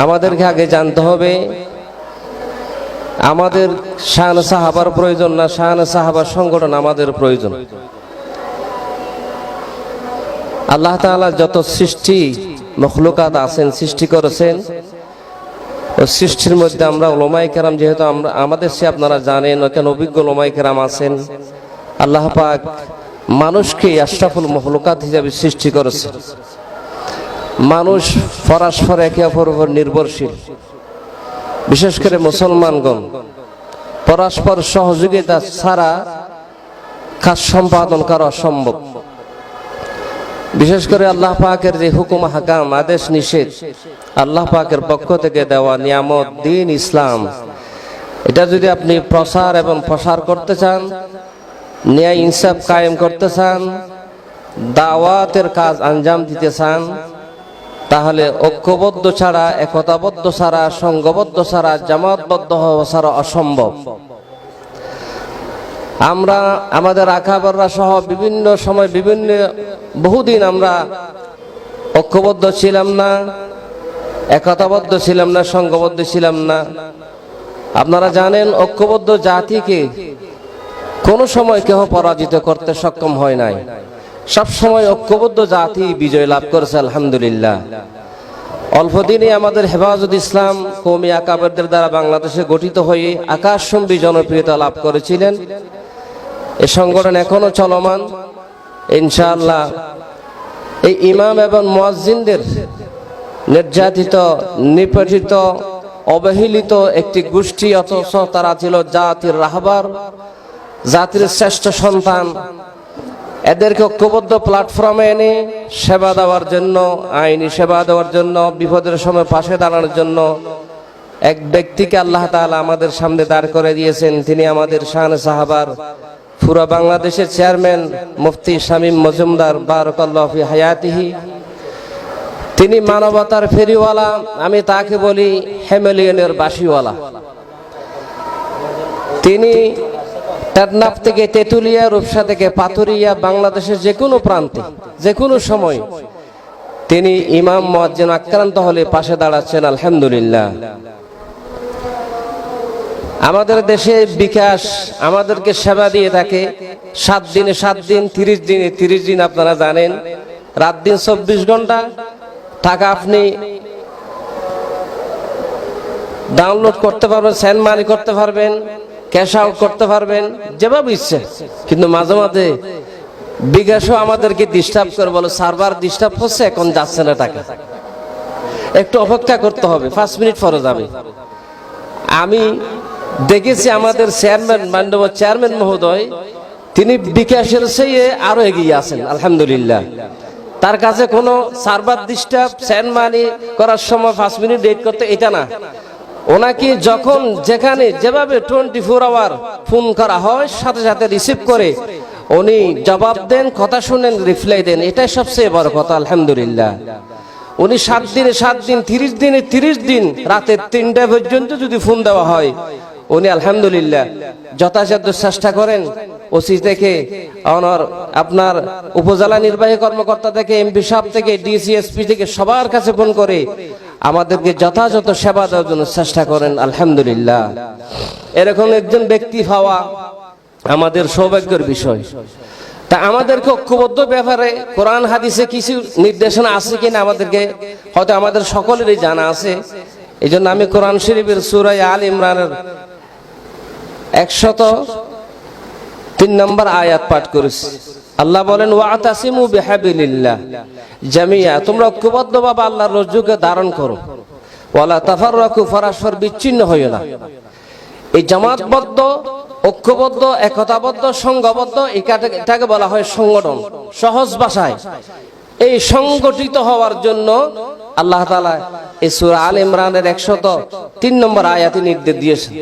আমাদেরকে আগে জানতে হবে আমাদের শান সাহাবার প্রয়োজন না শান সাহাবার সংগঠন আমাদের প্রয়োজন। আল্লাহ তাআলা যত সৃষ্টি মখলুকাত আছেন, সৃষ্টি করেছেন, ও সৃষ্টির মধ্যে আমরা উলামায়ে কেরাম, যেহেতু আমাদের সে আপনারা জানেন ওখানে অভিজ্ঞ উলামায়ে কেরাম আছেন। আল্লাহ পাক মানুষকে আশরাফুল মখলুকাত হিসেবে সৃষ্টি করেছে। মানুষ পরস্পর একে অপরের উপর নির্ভরশীল। বিশেষ করে মুসলমানগণ পরস্পর সহযোগিতা ছাড়া কাজ সম্পাদন করা অসম্ভব। বিশেষ করে আল্লাহ পাকের যে হুকুম হাকাম, আদেশ নিষেধ, আল্লাহ পাকের পক্ষ থেকে দেওয়া নিয়ামত দ্বীন ইসলাম, এটা যদি আপনি প্রসার এবং প্রসার করতে চান, ন্যায় ইনসাফ কায়েম করতে চান, দাওয়াতের কাজ আঞ্জাম দিতে চান, তাহলে ঐক্যবদ্ধ ছাড়া, একতাবদ্ধ ছাড়া, সংঘবদ্ধ ছাড়া, জামাতবদ্ধ হওয়া ছাড়া অসম্ভব। আমরা আমাদের আকাবেররা সহ বিভিন্ন সময় বহুদিন আমরা ঐক্যবদ্ধ ছিলাম না, একতাবদ্ধ ছিলাম না, সংঘবদ্ধ ছিলাম না। আপনারা জানেন ঐক্যবদ্ধ জাতিকে কোনো সময় কেউ পরাজিত করতে সক্ষম হয় নাই। সব সময় ঐক্যবদ্ধ জাতি বিজয় লাভ করেছে আলহামদুলিল্লাহ। অল্প দিনে আমাদের হেফাজত ইসলাম কওমি আকাবেরদের দ্বারা বাংলাদেশে গঠিত হয়ে আকাশচুম্বী জনপ্রিয়তা লাভ করেছিলেন। এই সংগঠন এখনো চলমান। ইনশাআল্লাহ এই ইমাম এবং মুয়াজ্জিনদের নির্যাতিত, নিপীড়িত, অবহেলিত একটি গোষ্ঠী, অথচ তারা ছিল জাতির রাহবার, জাতির শ্রেষ্ঠ সন্তান। এদেরকে ঐক্যবদ্ধ প্ল্যাটফর্মে এনে সেবা দেওয়ার জন্য, আইনি সেবা দেওয়ার জন্য, বিপদের সময় পাশে দাঁড়ানোর জন্য এক ব্যক্তিকে আল্লাহ তাআলা আমাদের সামনে দাঁড় করে দিয়েছেন। তিনি আমাদের শান সাহাবার পুরো বাংলাদেশের চেয়ারম্যান মুফতি শামীম মজুমদার বারাকাল্লাহু ফি হায়াতিহি। তিনি মানবতার ফেরিওয়ালা, আমি তাকে বলি হেমেলিয়নের বাসিওয়ালা। তিনি টেকনাফ থেকে তেতুলিয়া, রূপসা থেকে পাথুরিয়া, বাংলাদেশের যে কোনো প্রান্তে যে কোনো সময় তিনি ইমাম মুয়াজ্জিন আক্রান্ত হলে পাশে দাঁড়াচ্ছেন আলহামদুলিল্লাহ। আমাদের দেশে বিকাশ আমাদেরকে সেবা দিয়ে থাকে 7 দিনে 7 দিন, 30 দিনে 30 দিন। আপনারা জানেন রাত দিন 24 ঘন্টা। টাকা আপনি ডাউনলোড করতে পারবেন, সেন্ড মানি করতে পারবেন, ক্যাশ আউট করতে পারবেন, যেভাবে ইচ্ছে। কিন্তু মাঝে মাঝে বিকাশও আমাদেরকে ডিস্টার্ব করে, বলে সার্ভার ডিস্টার্ব হচ্ছে, এখন যাচ্ছে না টাকা, একটু অপেক্ষা করতে হবে, 5 মিনিট পরে যাবে। আমি দেখেছি আমাদের চেয়ারম্যান মহোদয়, তিনি বিকাশের চেয়ে আরো এগিয়ে আছেন আলহামদুলিল্লাহ। তার কাছে কোনো সার্ভার ডিস্টার্ব, সেন্ড মানি করার সময় 5 মিনিট ওয়েট করতে, এটা না। ওনাকে যখন যেখানে যেভাবে 24 আওয়ার ফোন করা হয় সাথে সাথে রিসিভ করে উনি জবাব দেন, কথা শুনেন, রিপ্লাই দেন। এটাই সবচেয়ে বড় কথা আলহামদুলিল্লাহ। উনি 7 দিনে 7 দিন, 30 দিনে 30 দিন, রাতে 3টা পর্যন্ত যদি ফোন দেওয়া হয়, উনি আলহামদুলিল্লাহ যথাসাধ্য চেষ্টা করেন। ওসি থেকে আপনার উপজেলা নির্বাহী কর্মকর্তা থেকে, এমপি সাহেব থেকে, ডিসিএসপি থেকে সবার কাছে ফোন করে আমাদেরকে যথাযথ সেবা দেওয়ার জন্য চেষ্টা করেন আলহামদুলিল্লাহ। এরকম একজন ব্যক্তি পাওয়া আমাদের সৌভাগ্যের বিষয়। তা আমাদেরকে ঐক্যবদ্ধ ব্যাপারে কোরআন হাদিসে কিছু নির্দেশনা আছে কিনা আমাদেরকে হয়তো আমাদের সকলেরই জানা আছে। এই জন্য আমি কোরআন শরীফের সূরা আল ইমরানের 103 নম্বর আয়াত পাঠ করেছি। আল্লাহ বলেন, ওয়াতাসিমু বিহাবিলিল্লাহ জামিয়া, তোমরা ঐক্যবদ্ধভাবে আল্লাহর রজ্জুকে ধারণ করো, ওয়ালা তাফাররাকু, পরস্পর বিচ্ছিন্ন হইও না। এই জামাতবদ্ধ, ঐক্যবদ্ধ, একতাবদ্ধ, সংঘবদ্ধ, এটাকে বলা হয় সংগঠন। সহজ ভাষায় এই সংগঠিত হওয়ার জন্য আল্লাহ তাআলা এই সূরা আল ইমরানের 103 নম্বর আয়াতে নির্দেশ দিয়েছেন।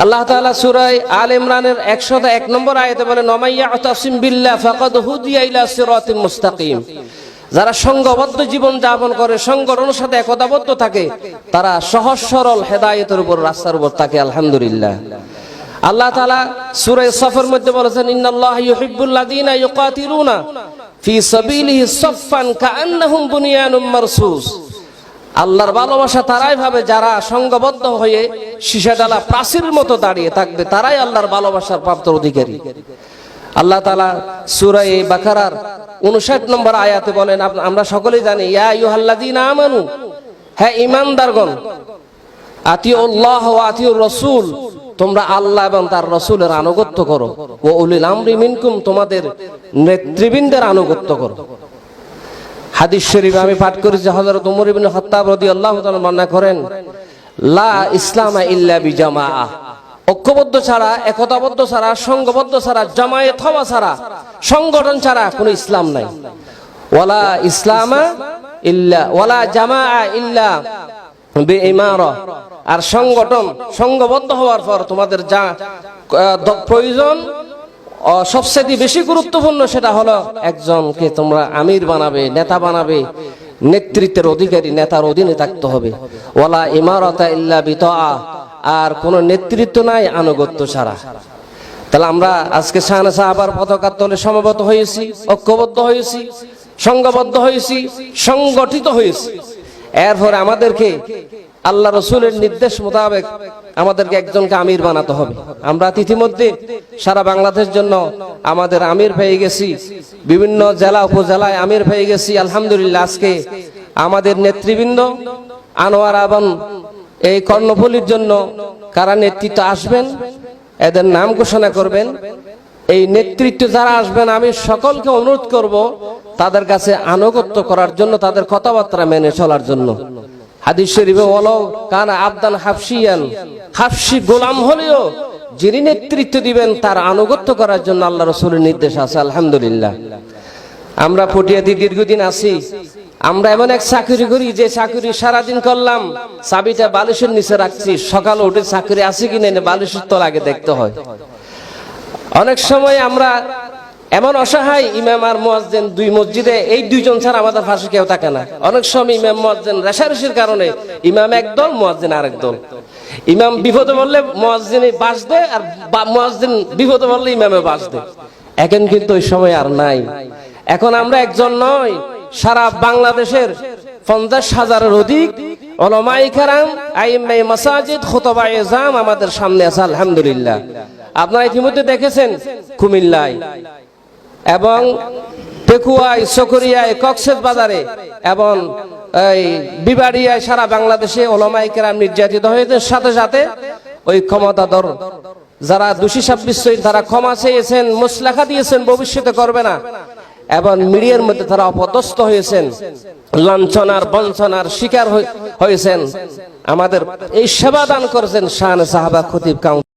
আল্লাহ তাআলা সূরা আল ইমরানের 101 নম্বর আয়াতে বলেন, ওয়ামাইয়াতাসিম বিল্লাহ ফাকাদ হুদিয়া ইলা সিরাতিম মুস্তাকিম। যারা সংঘবদ্ধ জীবন যাপন করে, সংগঠনের সাথে একতাবদ্ধ থাকে, তারা সহজ সরল হেদায়েতের উপর, রাস্তার উপর থাকে আলহামদুলিল্লাহ। আল্লাহ তাআলা সূরা সফের মধ্যে বলেছেন, ইন্নাল্লাহা ইউহিব্বুল লাযিনা ইউকাতিলুনা ফি সাবিলিহি সাফফান কাআন্নাহুম বুনিয়ানুম মারসুস। আল্লাহর ভালোবাসা তারাই ভাবে যারা সংঘবদ্ধ হয়ে সীসাডালা প্রাচীরের মতো দাঁড়িয়ে থাকবে, তারাই আল্লাহর ভালোবাসার প্রাপ্ত অধিকারী। আল্লাহ তাআলা সূরা বাকারার 59 নম্বর আয়াতে বলেন, আমরা সকলেই জানি, ইয়া আইয়ুহাল্লাযীনা আমানু, হে ঈমানদারগণ, আতিউল্লাহ ওয়া আতিউর রাসূল, তোমরা আল্লাহ এবং তার রাসূলের আনুগত্য করো, ওয়া উলিল আমরি মিনকুম, তোমাদের নেতৃবৃন্দের আনুগত্য করো। হাদিস শরীফ আমি পাঠ করেছি, হযরত ওমর ইবনে খাত্তাব রাদিয়াল্লাহু তাআলা বর্ণনা করেন, লা ইসলামা ইল্লা বিজামাআ, ঐক্যবদ্ধ ছাড়া, একতাবদ্ধ ছাড়া, সংঘবদ্ধ ছাড়া, জামায়াত হওয়া ছাড়া, সংগঠন ছাড়া কোনো ইসলাম নাই। ওয়ালা ইসলামা ইল্লা ওয়ালা জামাআ ইল্লা বিইমারা, আর সংগঠন সংঘবদ্ধ হওয়ার পর তোমাদের যা প্রয়োজন, সবচেয়ে বেশি গুরুত্বপূর্ণ সেটা হলো একজনকে তোমরা আমির বানাবে, নেতা বানাবে, নেতৃত্বের অধিকারী, নেতার অধীনে থাকতে হবে। ওয়ালা ইমারাতা ইল্লা বিতাআ, আর কোন নেতৃত্ব নাই আনুগত্য ছাড়া। তাহলে আমরা আজকে শাহানা সাহাবার পতাকার তলে সমবেত হয়েছি, ঐক্যবদ্ধ হয়েছি, সংঘবদ্ধ হয়েছি, সংগঠিত হয়েছি। এরপরে আমাদেরকে আল্লাহ রসুলের নির্দেশ মোতাবেক আমাদেরকে একজনকে আমির বানাতে হবে। আমরা ইতিমধ্যে সারা বাংলাদেশের জন্য আমাদের আমির পেয়ে গেছি, বিভিন্ন জেলা উপজেলায় আমির পেয়ে গেছি, আলহামদুলিল্লাহ। আজকে আমাদের নেতৃবৃন্দ আনোয়ার এবং এই কর্ণফুলীর জন্য কারা নেতৃত্ব আসবেন, এদের নাম ঘোষণা করবেন। এই নেতৃত্ব যারা আসবেন, আমি সকলকে অনুরোধ করব তাদের কাছে আনুগত্য করার জন্য, তাদের কথাবার্তা মেনে চলার জন্য। হাদিস শরীফে ওয়ালাউ কানা আবদান হাবশিয়ান, হাবশি গোলাম হলেও যিনি নেতৃত্ব দিবেন তার আনুগত্য করার জন্য আল্লাহ রাসূলের নির্দেশ আছে। আলহামদুলিল্লাহ, আমরা পটিয়াতে দীর্ঘদিন আছি। আমরা এমন এক চাকরি করি যে চাকরি সারাদিন করলাম, চাবিটা বালিশের নিচে রাখছি, সকালে উঠে চাকরি আছে কিনা বালিশের তলা আগে দেখতে হয়। অনেক সময় আমরা এমন অসহায়, ইমাম আর মুয়াজ্জিন দুই মসজিদে, এই দুইজন ছাড়া আমাদের পাশে কেউ থাকে না। অনেক সময় ইমাম মুয়াজ্জিন রেষারেষির কারণে ইমাম একদল, মুয়াজ্জিন আরেক দল। ইমাম বিপদে বললে মুয়াজ্জিনে বাস দেয়, আর মুয়াজ্জিন বিপদে বললে ইমামে বাস দেয়। এখন কিন্তু ওই সময় আর নাই। এখন আমরা একজন নয়, সারা বাংলাদেশের 50,000-এর অধিক উলামায়ে কেরাম, আইম্মায়ে মাসাজিদ, খুতবায়ে জাম আমাদের সামনে আছে। আলহামদুলিল্লাহ, আপনারা ইতিমধ্যে দেখেছেন কুমিল্লায় এবং পেকুয়ায়, চকরিয়ায়, কক্সবাজারে এবং এই বিবাড়িয়ায়, সারা বাংলাদেশে উলামায়ে কেরাম নির্যাতিত হয়েছে। সাথে সাথে ওই ক্ষমতাধর যারা দোষী সাব্যস্ত হয়েছেন, তারা ক্ষমা চেয়েছেন, মুসলাহা দিয়েছেন, ভবিষ্যতে করবে না, এবং মিডিয়ার মধ্যে তারা অপদস্থ হয়েছেন, লাঞ্ছনার বঞ্চনার শিকার হয়েছেন। আমাদের এই সেবা দান করেছেন শাহানা সাহাবা খতিব কাউন্সিল।